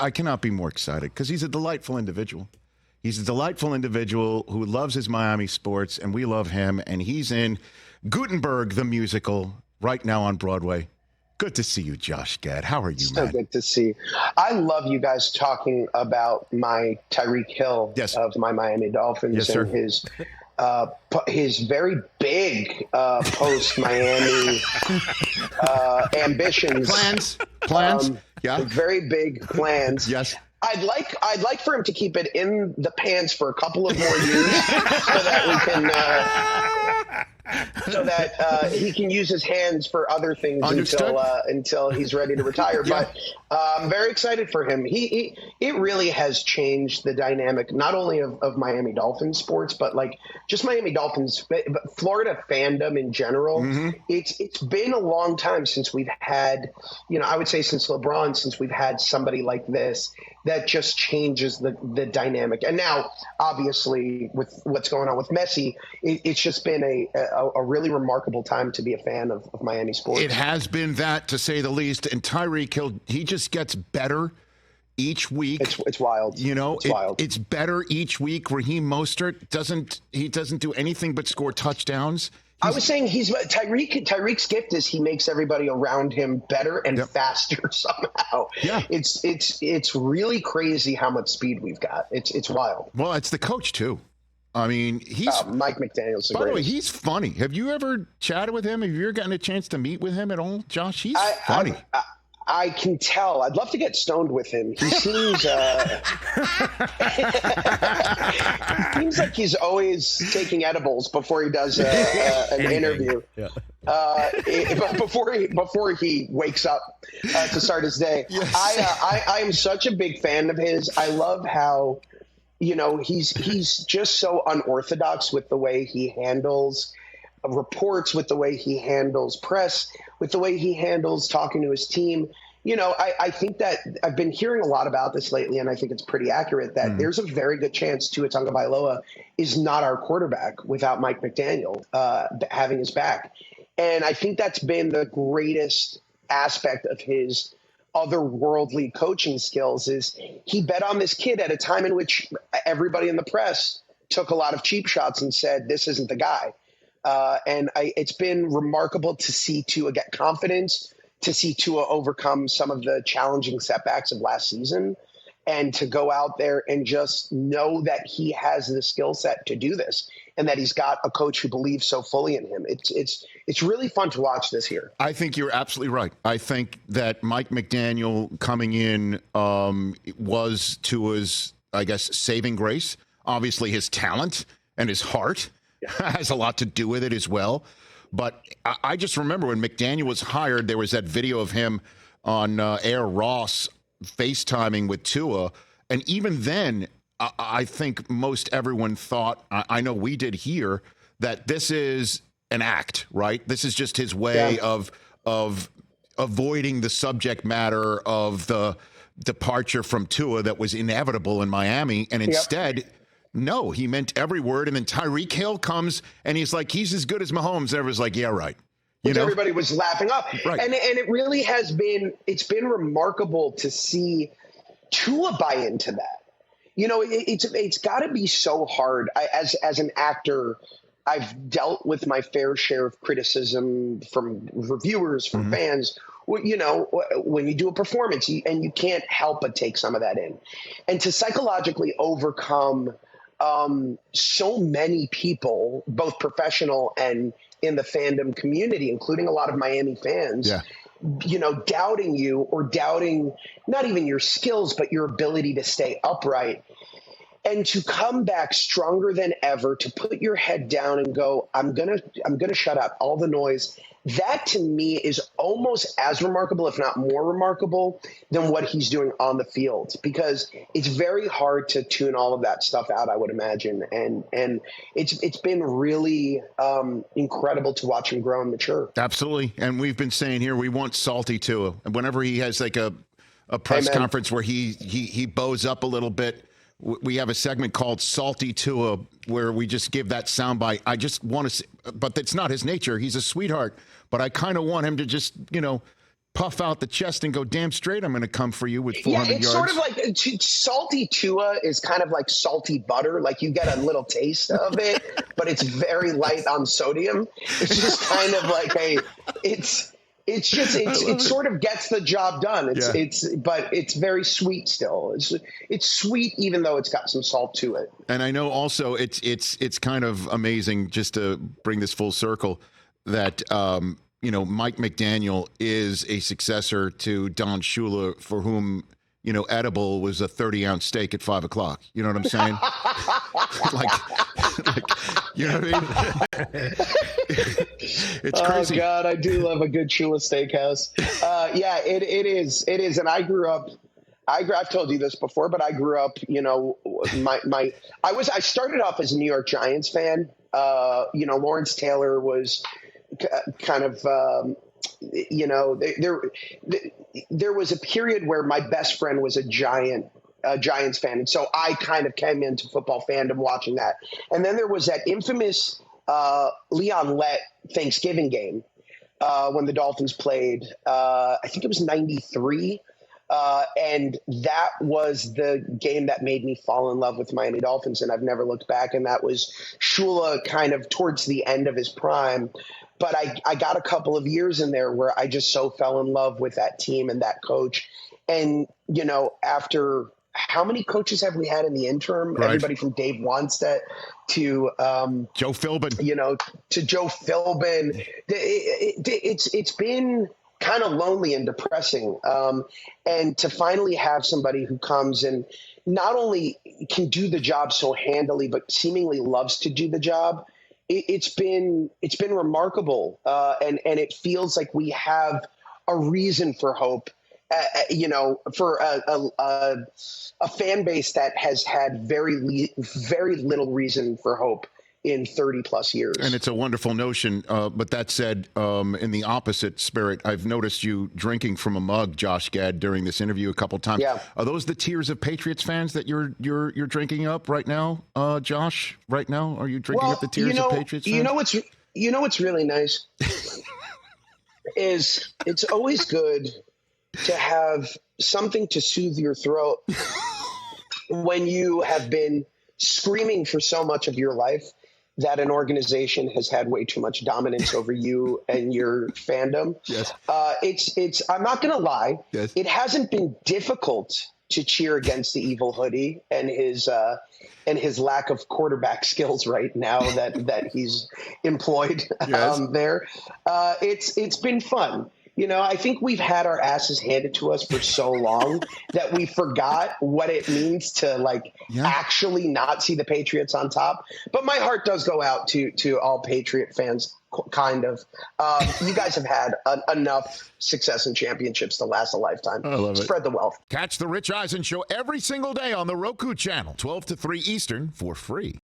I cannot be more excited because he's a delightful individual. He's a delightful individual who loves his Miami sports, and we love him. And he's in Gutenberg, the musical, right now on Broadway. Good to see you, Josh Gad. How are you, so man? Good to see. I love you guys talking about my Tyreek Hill of my Miami Dolphins and his very big post-Miami ambitions. Plans. Yeah. Very big plans. Yes. I'd like for him to keep it in the pants for a couple of more years so that we can he can use his hands for other things until he's ready to retire. Yeah. But I'm very excited for him. It really has changed the dynamic not only of Miami Dolphins sports, but like just Miami Dolphins, Florida fandom in general. Mm-hmm. It's been a long time since we've had, I would say since LeBron, since we've had somebody like this that just changes the dynamic. And now, obviously, with what's going on with Messi, it's just been a really remarkable time to be a fan of Miami sports. It has been that, to say the least. And Tyreek Hill, he just gets better each week. It's wild. It's wild. It's better each week. Raheem Mostert doesn't do anything but score touchdowns. I was saying Tyreek's gift is he makes everybody around him better and faster somehow. Yeah. It's really crazy how much speed we've got. It's wild. Well, it's the coach too. I mean, he's Mike McDaniel's. By the way, he's funny. Have you ever chatted with him? Have you ever gotten a chance to meet with him at all, Josh? He's funny. I can tell. I'd love to get stoned with him. He seems seems like he's always taking edibles before he does an interview. Yeah. Before he wakes up to start his day. Yes. I am such a big fan of his. I love how he's just so unorthodox with the way he handles reports, with the way he handles press, with the way he handles talking to his team. I think that I've been hearing a lot about this lately, and I think it's pretty accurate that there's a very good chance Tua Tagovailoa is not our quarterback without Mike McDaniel having his back. And I think that's been the greatest aspect of his otherworldly coaching skills is he bet on this kid at a time in which everybody in the press took a lot of cheap shots and said, this isn't the guy. It's been remarkable to see Tua get confidence, to see Tua overcome some of the challenging setbacks of last season, and to go out there and just know that he has the skill set to do this and that he's got a coach who believes so fully in him. It's really fun to watch this year. I think you're absolutely right. I think that Mike McDaniel coming in was Tua's, I guess, saving grace. Obviously his talent and his heart has a lot to do with it as well. But I just remember when McDaniel was hired, there was that video of him on Air Ross FaceTiming with Tua. And even then, I think most everyone thought, I know we did here, that this is an act, right? This is just his way of avoiding the subject matter of the departure from Tua that was inevitable in Miami. And instead, no, he meant every word. And then Tyreek Hill comes and he's like, he's as good as Mahomes. And everyone's like, yeah, right. Which everybody was laughing up. Right. And it really has been, it's been remarkable to see Tua buy into that. It's got to be so hard. As an actor, I've dealt with my fair share of criticism from reviewers, from fans. When you do a performance and you can't help but take some of that in. And to psychologically overcome so many people, both professional and in the fandom community, including a lot of Miami fans, doubting you or doubting not even your skills, but your ability to stay upright. And to come back stronger than ever, to put your head down and go, I'm gonna shut out all the noise. That to me is almost as remarkable, if not more remarkable, than what he's doing on the field, because it's very hard to tune all of that stuff out, I would imagine. And it's been really incredible to watch him grow and mature. Absolutely. And we've been saying here, we want salty Tua. And whenever he has like a press conference where he bows up a little bit, we have a segment called Salty Tua where we just give that soundbite. I just want to, but that's not his nature. He's a sweetheart, but I kind of want him to just, puff out the chest and go damn straight, I'm going to come for you with 400 yards. Yeah, it's sort of like salty Tua is kind of like salty butter. Like you get a little taste of it, but it's very light on sodium. It's just kind of like it sort of gets the job done. But it's very sweet still. It's sweet even though it's got some salt to it. And I know also it's kind of amazing, just to bring this full circle, that Mike McDaniel is a successor to Don Shula, for whom edible was a 30-ounce steak at 5 o'clock. You know what I'm saying? like, you know what I mean? It's crazy. Oh God, I do love a good Shula steakhouse. Yeah, it is. It is. And I grew up. I've told you this before, but I grew up. I started off as a New York Giants fan. Lawrence Taylor was kind of. There was a period where my best friend was a Giants fan. And so I kind of came into football fandom watching that. And then there was that infamous Leon Lett Thanksgiving game when the Dolphins played. I think it was 93. And that was the game that made me fall in love with Miami Dolphins. And I've never looked back. And that was Shula kind of towards the end of his prime. But I got a couple of years in there where I just so fell in love with that team and that coach. And, after how many coaches have we had in the interim? Right. Everybody from Dave Wannstedt to Joe Philbin, to Joe Philbin. It's been kind of lonely and depressing. And to finally have somebody who comes and not only can do the job so handily, but seemingly loves to do the job. It's been remarkable, and it feels like we have a reason for hope, for a fan base that has had very little reason for hope in 30 plus years. And it's a wonderful notion. But that said, in the opposite spirit, I've noticed you drinking from a mug, Josh Gad, during this interview a couple times. Yeah. Are those the tears of Patriots fans that you're drinking up right now, Josh? Right now, are you drinking up the tears of Patriots fans? You know what's really nice is it's always good to have something to soothe your throat when you have been screaming for so much of your life that an organization has had way too much dominance over you and your fandom. Yes. I'm not going to lie. Yes. It hasn't been difficult to cheer against the evil hoodie and his lack of quarterback skills right now that he's employed there. It's been fun. I think we've had our asses handed to us for so long that we forgot what it means to actually not see the Patriots on top. But my heart does go out to all Patriot fans, kind of. You guys have had enough success and championships to last a lifetime. I love it. Spread the wealth. Catch the Rich Eisen Show every single day on the Roku channel, 12 to 3 Eastern, for free.